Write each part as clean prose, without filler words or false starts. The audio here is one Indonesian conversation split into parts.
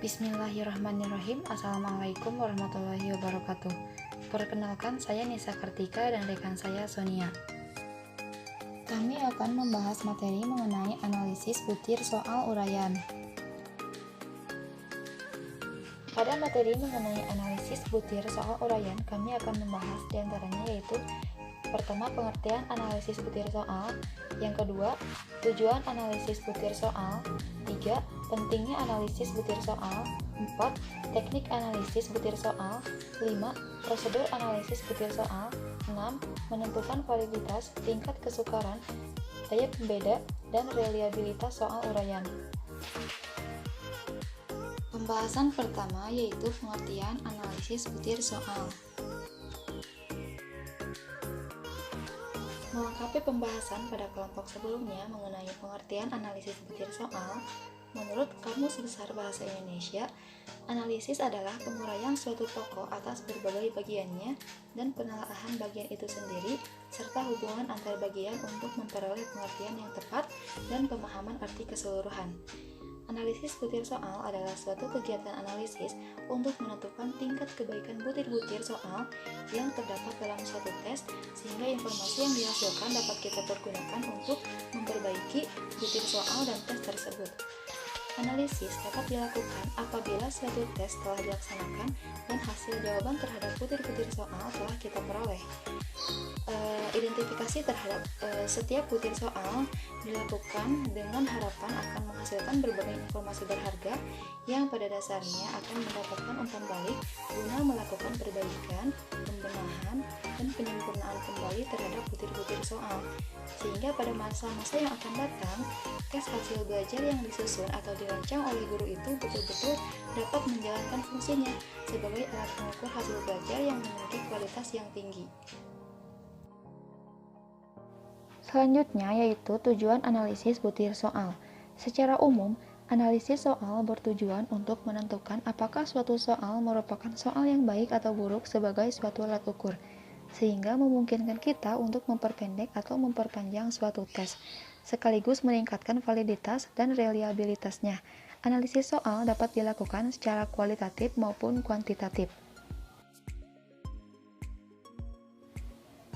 Bismillahirrahmanirrahim. Assalamualaikum warahmatullahi wabarakatuh. Perkenalkan, saya Nisa Kartika dan rekan saya Sonia. Kami akan membahas materi mengenai analisis butir soal uraian. Pada materi mengenai analisis butir soal uraian, kami akan membahas diantaranya yaitu pertama, pengertian analisis butir soal. Yang kedua, tujuan analisis butir soal. 3. Pentingnya analisis butir soal. 4. Teknik analisis butir soal. 5. Prosedur analisis butir soal. 6. Menentukan validitas, tingkat kesukaran, daya pembeda, dan reliabilitas soal uraian. Pembahasan pertama yaitu pengertian analisis butir soal. Melengkapi pembahasan pada kelompok sebelumnya mengenai pengertian analisis butir soal, menurut Kamus Besar Bahasa Indonesia, analisis adalah penguraian suatu pokok atas berbagai bagiannya dan penelaahan bagian itu sendiri, serta hubungan antar bagian untuk memperoleh pengertian yang tepat dan pemahaman arti keseluruhan. Analisis butir soal adalah suatu kegiatan analisis untuk menentukan tingkat kebaikan butir-butir soal yang terdapat dalam suatu tes, sehingga informasi yang dihasilkan dapat kita pergunakan untuk memperbaiki butir soal dan tes tersebut. Analisis dapat dilakukan apabila suatu tes telah dilaksanakan dan hasil jawaban terhadap butir-butir soal telah kita peroleh. Identifikasi terhadap setiap butir soal dilakukan dengan harapan akan menghasilkan berbagai informasi berharga yang pada dasarnya akan mendapatkan umpan balik guna melakukan perbaikan, pembenahan, dan penyempurnaan kembali terhadap butir-butir soal, sehingga pada masa-masa yang akan datang, tes hasil belajar yang disusun atau dirancang oleh guru itu betul-betul dapat menjalankan fungsinya sebagai alat pengukur hasil belajar yang memiliki kualitas yang tinggi. Selanjutnya yaitu tujuan analisis butir soal. Secara umum, analisis soal bertujuan untuk menentukan apakah suatu soal merupakan soal yang baik atau buruk sebagai suatu alat ukur, sehingga memungkinkan kita untuk memperpendek atau memperpanjang suatu tes, sekaligus meningkatkan validitas dan reliabilitasnya. Analisis soal dapat dilakukan secara kualitatif maupun kuantitatif.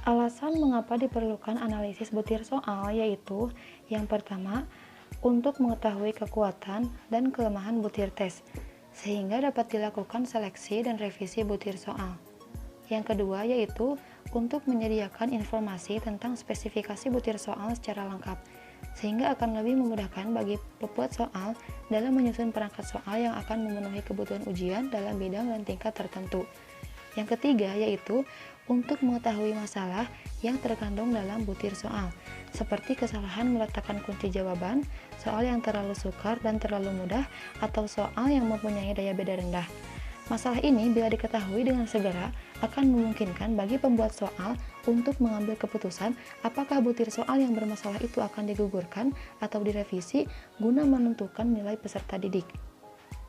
Alasan mengapa diperlukan analisis butir soal yaitu yang pertama, untuk mengetahui kekuatan dan kelemahan butir tes, sehingga dapat dilakukan seleksi dan revisi butir soal. Yang kedua yaitu untuk menyediakan informasi tentang spesifikasi butir soal secara lengkap, sehingga akan lebih memudahkan bagi pembuat soal dalam menyusun perangkat soal yang akan memenuhi kebutuhan ujian dalam bidang dan tingkat tertentu. Yang ketiga yaitu untuk mengetahui masalah yang terkandung dalam butir soal, seperti kesalahan meletakkan kunci jawaban, soal yang terlalu sukar dan terlalu mudah, atau soal yang mempunyai daya beda rendah. Masalah ini bila diketahui dengan segera akan memungkinkan bagi pembuat soal untuk mengambil keputusan apakah butir soal yang bermasalah itu akan digugurkan atau direvisi guna menentukan nilai peserta didik.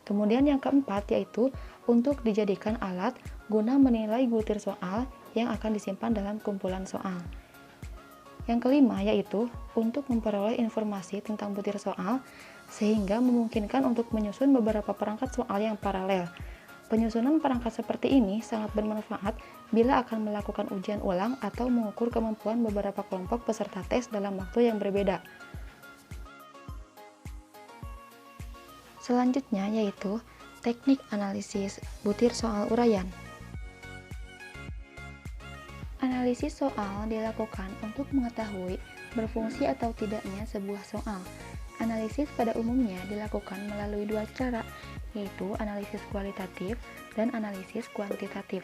Kemudian yang keempat yaitu untuk dijadikan alat guna menilai butir soal yang akan disimpan dalam kumpulan soal. Yang kelima yaitu untuk memperoleh informasi tentang butir soal sehingga memungkinkan untuk menyusun beberapa perangkat soal yang paralel. Penyusunan perangkat seperti ini sangat bermanfaat bila akan melakukan ujian ulang atau mengukur kemampuan beberapa kelompok peserta tes dalam waktu yang berbeda. Selanjutnya yaitu teknik analisis butir soal uraian. Analisis soal dilakukan untuk mengetahui berfungsi atau tidaknya sebuah soal. Analisis pada umumnya dilakukan melalui dua cara, yaitu analisis kualitatif dan analisis kuantitatif.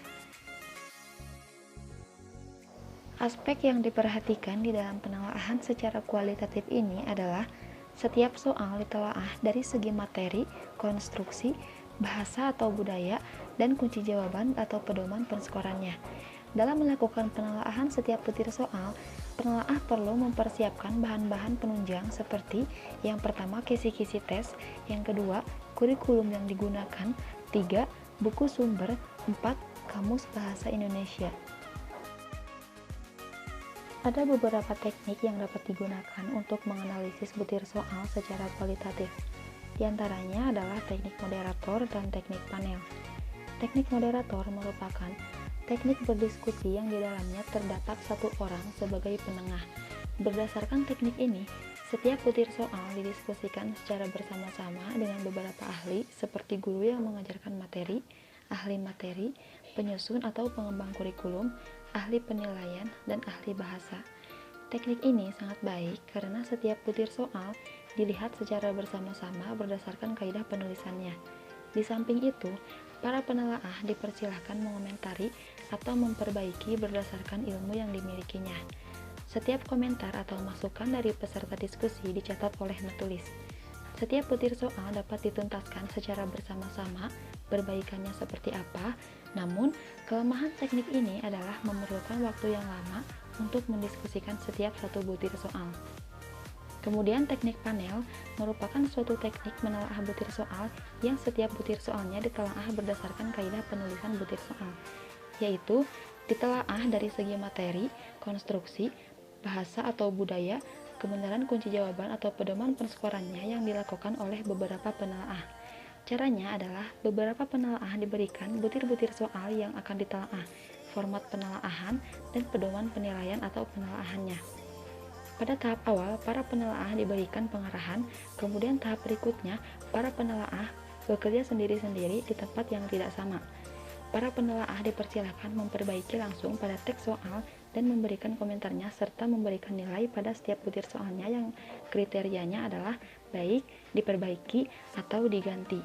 Aspek yang diperhatikan di dalam penelaahan secara kualitatif ini adalah setiap soal ditelaah dari segi materi, konstruksi, bahasa atau budaya, dan kunci jawaban atau pedoman penskorannya. Dalam melakukan penelaahan setiap butir soal, penelaah perlu mempersiapkan bahan-bahan penunjang seperti yang pertama kisi-kisi tes, yang kedua kurikulum yang digunakan, 3. Buku sumber, 4. Kamus Bahasa Indonesia. Ada beberapa teknik yang dapat digunakan untuk menganalisis butir soal secara kualitatif. Di antaranya adalah teknik moderator dan teknik panel. Teknik moderator merupakan teknik berdiskusi yang di dalamnya terdapat satu orang sebagai penengah. Berdasarkan teknik ini, setiap butir soal didiskusikan secara bersama-sama dengan beberapa ahli seperti guru yang mengajarkan materi, ahli materi, penyusun atau pengembang kurikulum, ahli penilaian, dan ahli bahasa. Teknik ini sangat baik karena setiap butir soal dilihat secara bersama-sama berdasarkan kaidah penulisannya. Di samping itu, para penelaah dipersilahkan mengomentari atau memperbaiki berdasarkan ilmu yang dimilikinya. Setiap komentar atau masukan dari peserta diskusi dicatat oleh penulis. Setiap butir soal dapat dituntaskan secara bersama-sama, perbaikannya seperti apa, namun kelemahan teknik ini adalah memerlukan waktu yang lama untuk mendiskusikan setiap satu butir soal. Kemudian teknik panel merupakan suatu teknik menelaah butir soal yang setiap butir soalnya ditelaah berdasarkan kaidah penulisan butir soal, yaitu ditelaah dari segi materi, konstruksi, bahasa atau budaya, kebenaran kunci jawaban atau pedoman penskorannya yang dilakukan oleh beberapa penelaah. Caranya adalah beberapa penelaah diberikan butir-butir soal yang akan ditelaah, format penelaahan, dan pedoman penilaian atau penelaahannya. Pada tahap awal, para penelaah diberikan pengarahan, kemudian tahap berikutnya, para penelaah bekerja sendiri-sendiri di tempat yang tidak sama. Para penelaah dipersilakan memperbaiki langsung pada teks soal dan memberikan komentarnya serta memberikan nilai pada setiap butir soalnya yang kriterianya adalah baik, diperbaiki, atau diganti.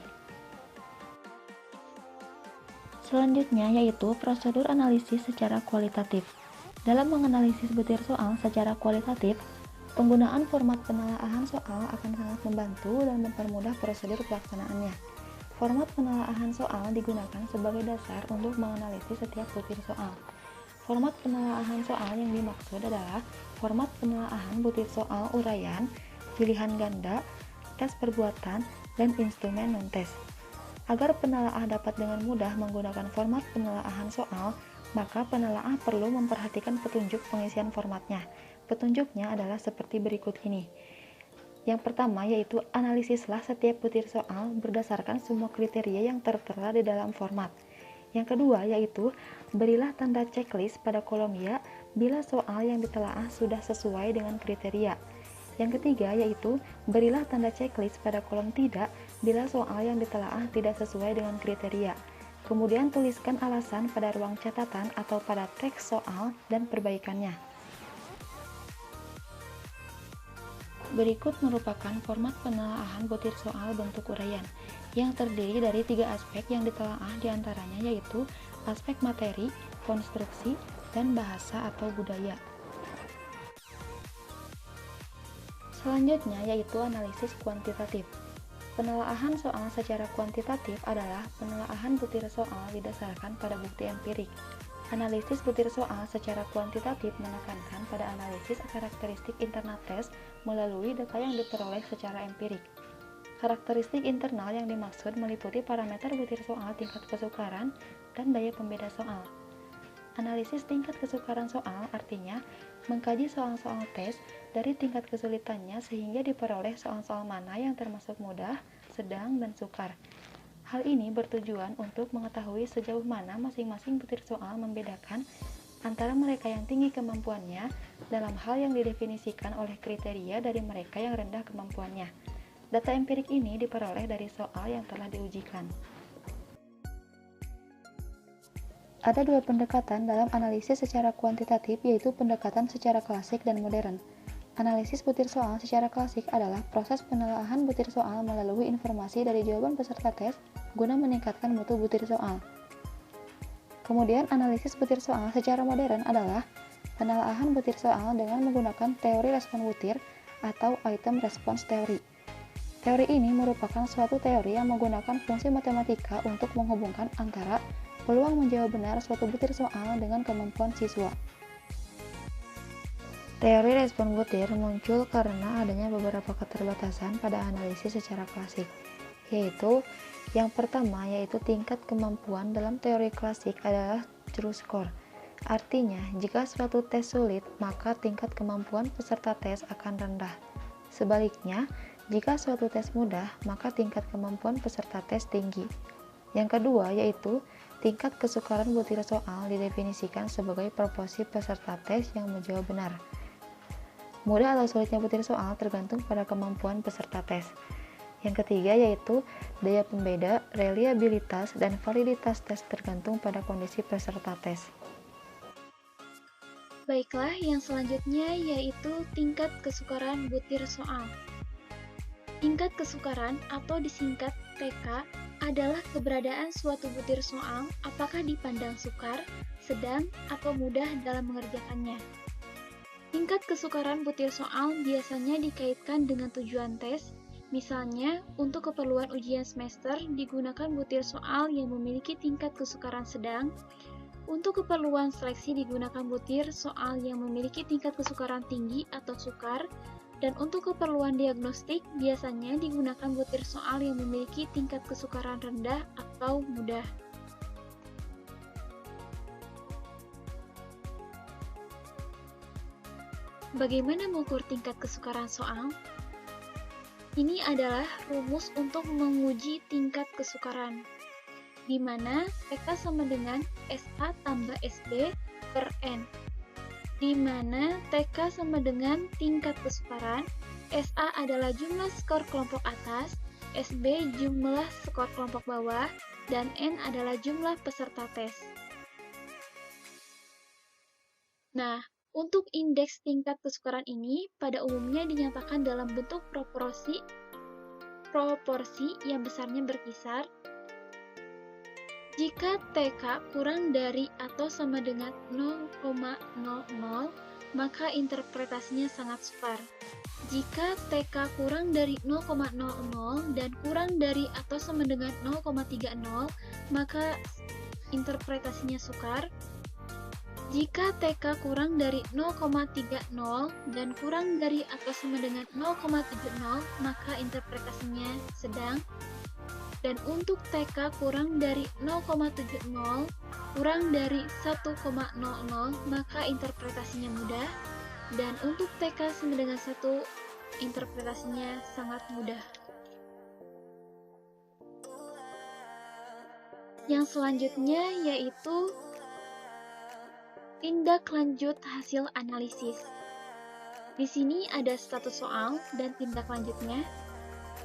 Selanjutnya yaitu prosedur analisis secara kualitatif. Dalam menganalisis butir soal secara kualitatif, penggunaan format penelaahan soal akan sangat membantu dan mempermudah prosedur pelaksanaannya. Format penelaahan soal digunakan sebagai dasar untuk menganalisis setiap butir soal. Format penelaahan soal yang dimaksud adalah format penelaahan butir soal uraian, pilihan ganda, tes perbuatan, dan instrumen non-tes. Agar penelaah dapat dengan mudah menggunakan format penelaahan soal, maka penelaah perlu memperhatikan petunjuk pengisian formatnya. Petunjuknya adalah seperti berikut ini. Yang pertama yaitu analisislah setiap butir soal berdasarkan semua kriteria yang tertera di dalam format. Yang kedua yaitu berilah tanda checklist pada kolom ya bila soal yang ditelaah sudah sesuai dengan kriteria. Yang ketiga yaitu berilah tanda checklist pada kolom tidak bila soal yang ditelaah tidak sesuai dengan kriteria. Kemudian tuliskan alasan pada ruang catatan atau pada teks soal dan perbaikannya. Berikut merupakan format penelaahan butir soal bentuk uraian yang terdiri dari 3 aspek yang ditelaah diantaranya yaitu aspek materi, konstruksi, dan bahasa atau budaya. Selanjutnya yaitu analisis kuantitatif. Penelaahan soal secara kuantitatif adalah penelaahan butir soal didasarkan pada bukti empirik. Analisis butir soal secara kuantitatif menekankan pada analisis karakteristik internal tes melalui data yang diperoleh secara empirik. Karakteristik internal yang dimaksud meliputi parameter butir soal tingkat kesukaran dan daya pembeda soal. Analisis tingkat kesukaran soal artinya mengkaji soal-soal tes dari tingkat kesulitannya sehingga diperoleh soal-soal mana yang termasuk mudah, sedang, dan sukar. Hal ini bertujuan untuk mengetahui sejauh mana masing-masing butir soal membedakan antara mereka yang tinggi kemampuannya dalam hal yang didefinisikan oleh kriteria dari mereka yang rendah kemampuannya. Data empirik ini diperoleh dari soal yang telah diujikan. Ada dua pendekatan dalam analisis secara kuantitatif, yaitu pendekatan secara klasik dan modern. Analisis butir soal secara klasik adalah proses penelaahan butir soal melalui informasi dari jawaban peserta tes guna meningkatkan mutu butir soal. Kemudian analisis butir soal secara modern adalah penelaahan butir soal dengan menggunakan teori respon butir atau item response theory. Teori ini merupakan suatu teori yang menggunakan fungsi matematika untuk menghubungkan antara peluang menjawab benar suatu butir soal dengan kemampuan siswa. Teori respon butir muncul karena adanya beberapa keterbatasan pada analisis secara klasik, yaitu yang pertama yaitu tingkat kemampuan dalam teori klasik adalah true score. Artinya, jika suatu tes sulit, maka tingkat kemampuan peserta tes akan rendah. Sebaliknya, Jika suatu tes mudah, maka tingkat kemampuan peserta tes tinggi. Yang kedua yaitu tingkat kesukaran butir soal didefinisikan sebagai proporsi peserta tes yang menjawab benar. Mudah atau sulitnya butir soal tergantung pada kemampuan peserta tes. Yang ketiga yaitu daya pembeda, reliabilitas, dan validitas tes tergantung pada kondisi peserta tes. Baiklah, yang selanjutnya yaitu tingkat kesukaran butir soal. Tingkat kesukaran atau disingkat TK adalah keberadaan suatu butir soal apakah dipandang sukar, sedang, atau mudah dalam mengerjakannya. Tingkat kesukaran butir soal biasanya dikaitkan dengan tujuan tes. Misalnya, untuk keperluan ujian semester digunakan butir soal yang memiliki tingkat kesukaran sedang. Untuk keperluan seleksi digunakan butir soal yang memiliki tingkat kesukaran tinggi atau sukar. Dan untuk keperluan diagnostik biasanya digunakan butir soal yang memiliki tingkat kesukaran rendah atau mudah. Bagaimana mengukur tingkat kesukaran soal? Ini adalah rumus untuk menguji tingkat kesukaran, di mana TK sama dengan SA tambah SD per N, di mana TK sama dengan tingkat kesukaran, SA adalah jumlah skor kelompok atas, SB jumlah skor kelompok bawah, dan N adalah jumlah peserta tes. Nah, untuk indeks tingkat kesukaran ini pada umumnya dinyatakan dalam bentuk proporsi yang besarnya berkisar. Jika TK kurang dari atau sama dengan 0,00, maka interpretasinya sangat sukar. Jika TK kurang dari 0,00 dan kurang dari atau sama dengan 0,30, maka interpretasinya sukar. Jika TK kurang dari 0,30 dan kurang dari atau sama dengan 0,70, maka interpretasinya sedang. Dan untuk TK kurang dari 0,70, kurang dari 1,00, maka interpretasinya mudah. Dan untuk TK sama dengan 1, interpretasinya sangat mudah. Yang selanjutnya yaitu tindak lanjut hasil analisis. Di sini ada status soal dan tindak lanjutnya.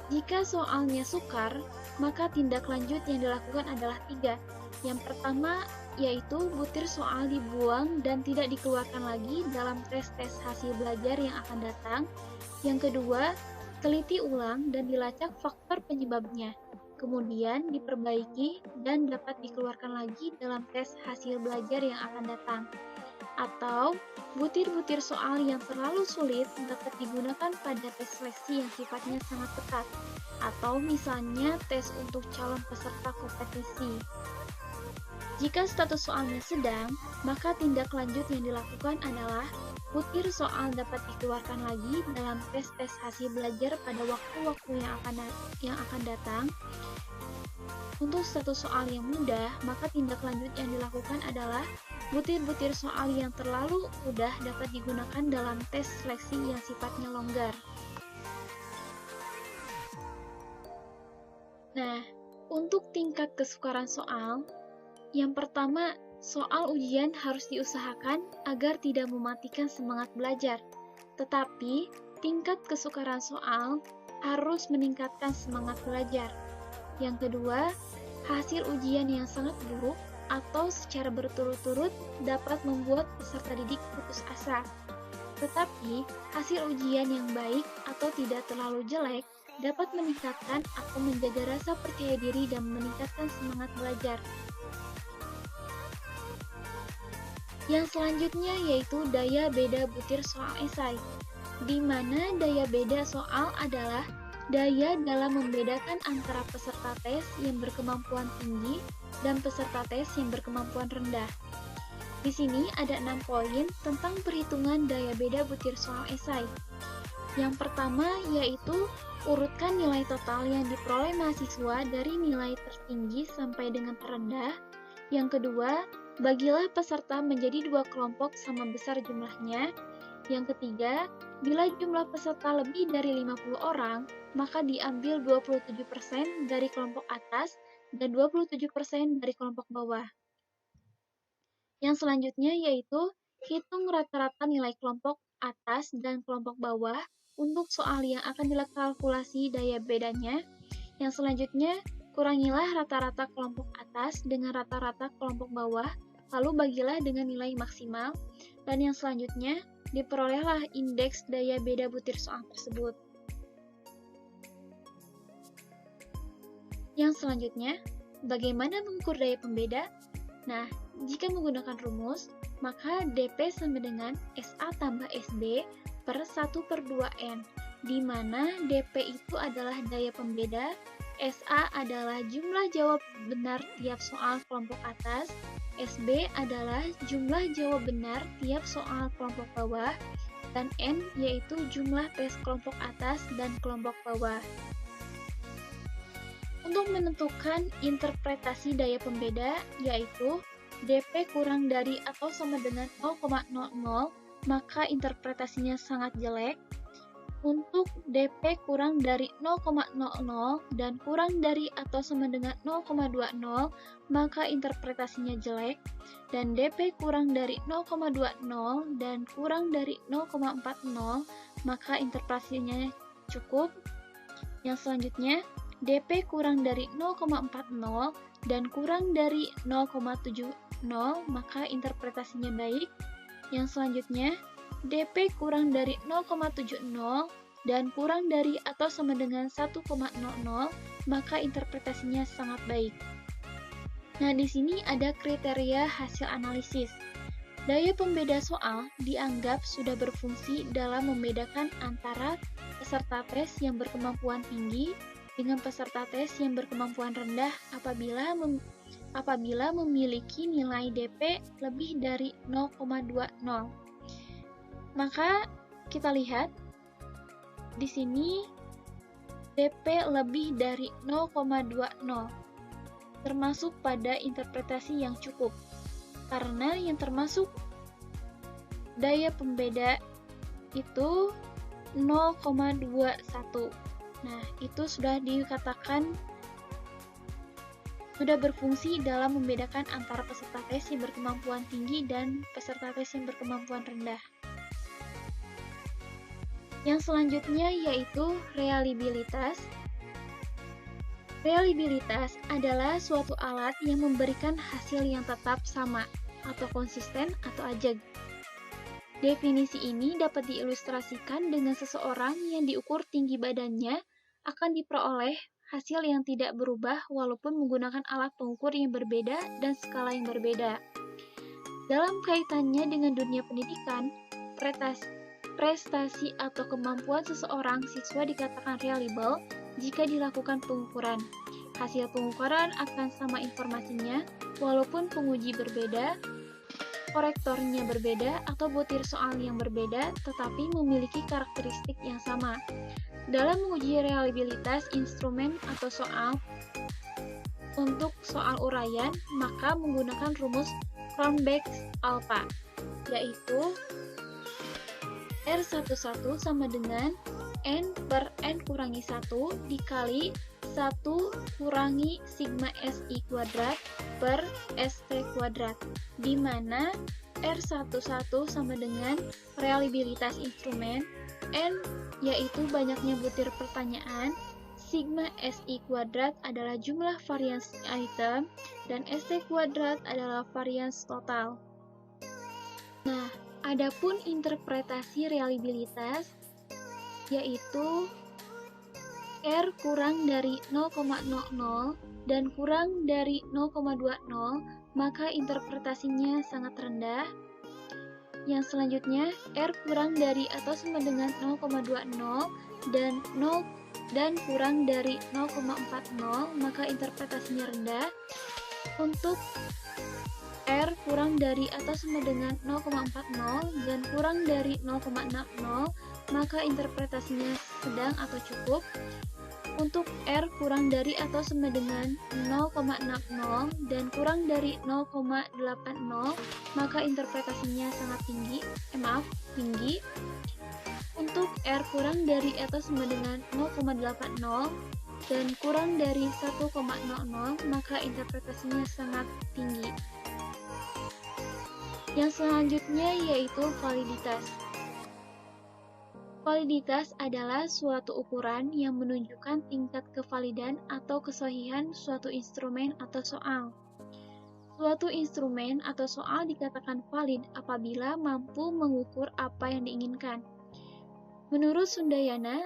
Jika soalnya sukar, maka tindak lanjut yang dilakukan adalah 3. Yang pertama yaitu butir soal dibuang dan tidak dikeluarkan lagi dalam tes-tes hasil belajar yang akan datang. Yang kedua, teliti ulang dan dilacak faktor penyebabnya. Kemudian diperbaiki dan dapat dikeluarkan lagi dalam tes hasil belajar yang akan datang. Atau butir-butir soal yang terlalu sulit dapat digunakan pada tes seleksi yang sifatnya sangat ketat, atau misalnya tes untuk calon peserta kompetisi. Jika status soalnya sedang, maka tindak lanjut yang dilakukan adalah butir soal dapat dikeluarkan lagi dalam tes-tes hasil belajar pada waktu-waktu yang akan datang. Untuk status soal yang mudah, maka tindak lanjut yang dilakukan adalah butir-butir soal yang terlalu mudah dapat digunakan dalam tes seleksi yang sifatnya longgar. Nah, untuk tingkat kesukaran soal, yang pertama, soal ujian harus diusahakan agar tidak mematikan semangat belajar. Tetapi, tingkat kesukaran soal harus meningkatkan semangat belajar. Yang kedua, hasil ujian yang sangat buruk atau secara berturut-turut dapat membuat peserta didik putus asa. Tetapi, hasil ujian yang baik atau tidak terlalu jelek dapat meningkatkan atau menjaga rasa percaya diri dan meningkatkan semangat belajar. Yang selanjutnya yaitu daya beda butir soal esai, di mana daya beda soal adalah daya dalam membedakan antara peserta tes yang berkemampuan tinggi dan peserta tes yang berkemampuan rendah. Di sini ada 6 poin tentang perhitungan daya beda butir soal esai. Yang pertama yaitu urutkan nilai total yang diperoleh mahasiswa dari nilai tertinggi sampai dengan terendah. Yang kedua, bagilah peserta menjadi 2 kelompok sama besar jumlahnya. Yang ketiga, Bila jumlah peserta lebih dari 50 orang, maka diambil 27% dari kelompok atas dan 27% dari kelompok bawah. Yang selanjutnya yaitu hitung rata-rata nilai kelompok atas dan kelompok bawah untuk soal yang akan dikalkulasi daya bedanya. Yang selanjutnya, kurangilah rata-rata kelompok atas dengan rata-rata kelompok bawah, lalu bagilah dengan nilai maksimal. Dan yang selanjutnya, diperolehlah indeks daya beda butir soal tersebut. Yang selanjutnya, bagaimana mengukur daya pembeda? Nah, jika menggunakan rumus, maka DP sama dengan SA tambah SB per 1/2N, di mana DP itu adalah daya pembeda, SA adalah jumlah jawab benar tiap soal kelompok atas, SB adalah jumlah jawab benar tiap soal kelompok bawah, dan N yaitu jumlah tes kelompok atas dan kelompok bawah. Untuk menentukan interpretasi daya pembeda, yaitu DP kurang dari atau sama dengan 0,00, maka interpretasinya sangat jelek. Untuk DP kurang dari 0,00 dan kurang dari atau sama dengan 0,20, maka interpretasinya jelek. Dan DP kurang dari 0,20 dan kurang dari 0,40, maka interpretasinya cukup. Yang selanjutnya, DP kurang dari 0,40 dan kurang dari 0,70, maka interpretasinya baik. Yang selanjutnya, DP kurang dari 0,70 dan kurang dari atau sama dengan 1,00, maka interpretasinya sangat baik. Nah, di sini ada kriteria hasil analisis. Daya pembeda soal dianggap sudah berfungsi dalam membedakan antara peserta tes yang berkemampuan tinggi dengan peserta tes yang berkemampuan rendah apabila memiliki nilai DP lebih dari 0,20. Maka kita lihat di sini DP lebih dari 0,20 termasuk pada interpretasi yang cukup, karena yang termasuk daya pembeda itu 0,21. Nah, itu sudah dikatakan sudah berfungsi dalam membedakan antara peserta tes yang berkemampuan tinggi dan peserta tes yang berkemampuan rendah. Yang selanjutnya yaitu reliabilitas. Reliabilitas adalah suatu alat yang memberikan hasil yang tetap sama atau konsisten atau ajeg. Definisi ini dapat diilustrasikan dengan seseorang yang diukur tinggi badannya akan diperoleh hasil yang tidak berubah walaupun menggunakan alat pengukur yang berbeda dan skala yang berbeda. Dalam kaitannya dengan dunia pendidikan, prestasi atau kemampuan seseorang siswa dikatakan reliable jika dilakukan pengukuran. Hasil pengukuran akan sama informasinya walaupun penguji berbeda, korektornya berbeda, atau butir soal yang berbeda, tetapi memiliki karakteristik yang sama. Dalam menguji reliabilitas instrumen atau soal, untuk soal uraian, maka menggunakan rumus Cronbach's-Alpha, yaitu R11 sama dengan N per N kurangi 1 dikali 1 kurangi sigma SI kuadrat per ST kuadrat, di mana R11 sama dengan reliabilitas instrumen, N yaitu banyaknya butir pertanyaan, sigma SI kuadrat adalah jumlah varians item, dan ST kuadrat adalah varians total. Nah, adapun interpretasi reliabilitas yaitu R kurang dari 0,00 dan kurang dari 0,20, maka interpretasinya sangat rendah. Yang selanjutnya, R kurang dari atau sama dengan 0,20 dan kurang dari 0,40, maka interpretasinya rendah. Untuk R kurang dari atau sama dengan 0,40 dan kurang dari 0,60, maka interpretasinya sedang atau cukup. Untuk R kurang dari atau sama dengan 0,60 dan kurang dari 0,80, maka interpretasinya sangat tinggi. Untuk R kurang dari atau sama dengan 0,80 dan kurang dari 1,00, maka interpretasinya sangat tinggi. Yang selanjutnya yaitu validitas. Validitas adalah suatu ukuran yang menunjukkan tingkat kevalidan atau kesahihan suatu instrumen atau soal. Suatu instrumen atau soal dikatakan valid apabila mampu mengukur apa yang diinginkan. Menurut Sundayana,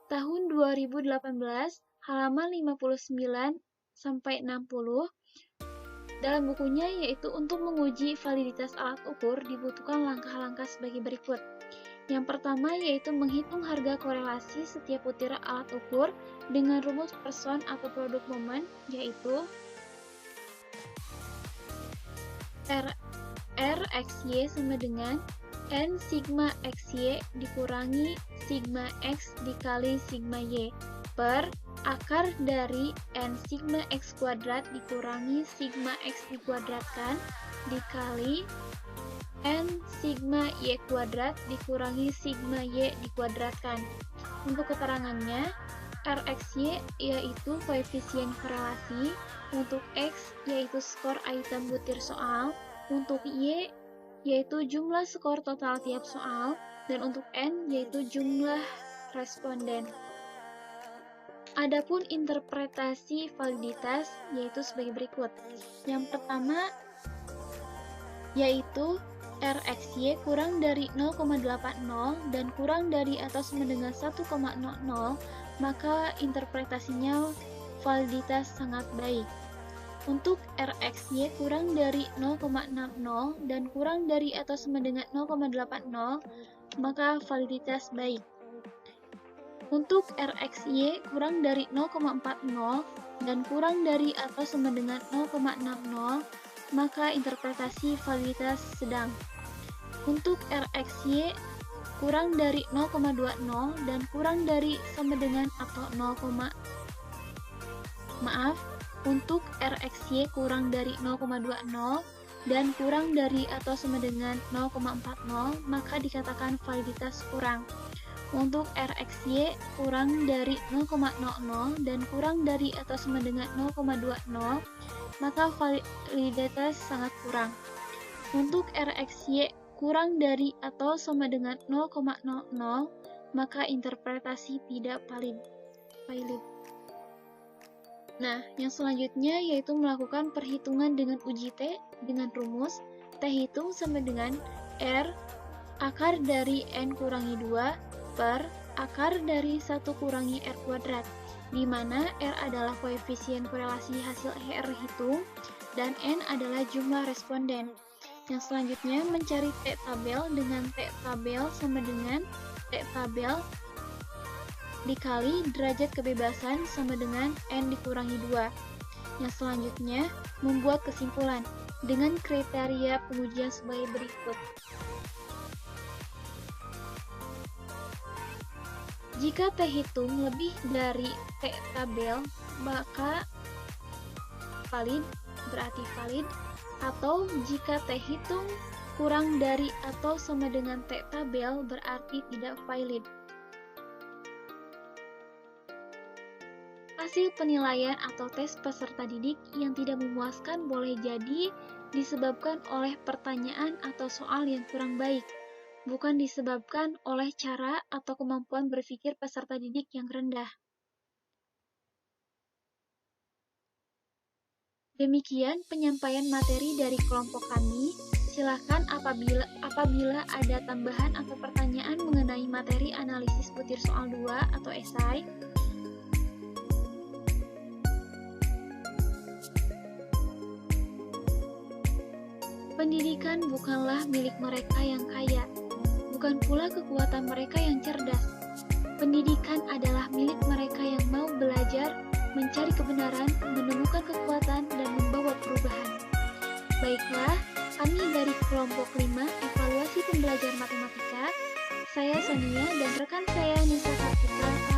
tahun 2018, halaman 59-60, dalam bukunya yaitu untuk menguji validitas alat ukur dibutuhkan langkah-langkah sebagai berikut. Yang pertama yaitu menghitung harga korelasi setiap butiran alat ukur dengan rumus person atau produk momen, yaitu R/XY sama dengan N sigma XY dikurangi sigma X dikali sigma Y per akar dari N sigma X kuadrat dikurangi sigma X dikuadratkan dikali N sigma Y kuadrat dikurangi sigma Y dikuadratkan. Untuk keterangannya, RXY yaitu koefisien korelasi, untuk X yaitu skor item butir soal, untuk Y yaitu jumlah skor total tiap soal, dan untuk N yaitu jumlah responden. Adapun interpretasi validitas yaitu sebagai berikut. Yang pertama yaitu RXY kurang dari 0,80 dan kurang dari atau sama dengan 1,00, maka interpretasinya validitas sangat baik. Untuk RXY kurang dari 0,60 dan kurang dari atau sama dengan 0,80, maka validitas baik. Untuk RXY kurang dari 0,40 dan kurang dari atau sama dengan 0,60, maka interpretasi validitas sedang. Untuk RXY kurang dari 0,20 dan kurang dari sama dengan atau untuk RXY kurang dari 0,20 dan kurang dari atau sama dengan 0,40, maka dikatakan validitas kurang. Untuk RXY kurang dari 0,00 dan kurang dari atau sama dengan 0,20, maka validitas sangat kurang. Untuk RXY kurang dari atau sama dengan 0,00, maka interpretasi tidak valid. Nah, yang selanjutnya yaitu melakukan perhitungan dengan uji T dengan rumus T hitung sama dengan R akar dari N kurangi 2 per akar dari 1 kurangi R kuadrat, di mana R adalah koefisien korelasi hasil R hitung dan N adalah jumlah responden. Yang selanjutnya mencari T tabel dengan T tabel sama dengan T tabel dikali derajat kebebasan sama dengan N dikurangi 2. Yang selanjutnya membuat kesimpulan dengan kriteria pengujian sebagai berikut. Jika T hitung lebih dari T tabel, maka berarti valid, atau jika T hitung kurang dari atau sama dengan T tabel berarti tidak valid. Hasil penilaian atau tes peserta didik yang tidak memuaskan boleh jadi disebabkan oleh pertanyaan atau soal yang kurang baik, bukan disebabkan oleh cara atau kemampuan berpikir peserta didik yang rendah. Demikian penyampaian materi dari kelompok kami. Silakan apabila ada tambahan atau pertanyaan mengenai materi analisis butir soal 2 atau esai. Pendidikan bukanlah milik mereka yang kaya, bukan pula kekuatan mereka yang cerdas. Pendidikan adalah milik mereka yang mau belajar, mencari kebenaran, menemukan kekuatan, dan membawa perubahan. Baiklah, kami dari kelompok 5 evaluasi pembelajaran matematika. Saya Sonia dan rekan saya Nisa Kartika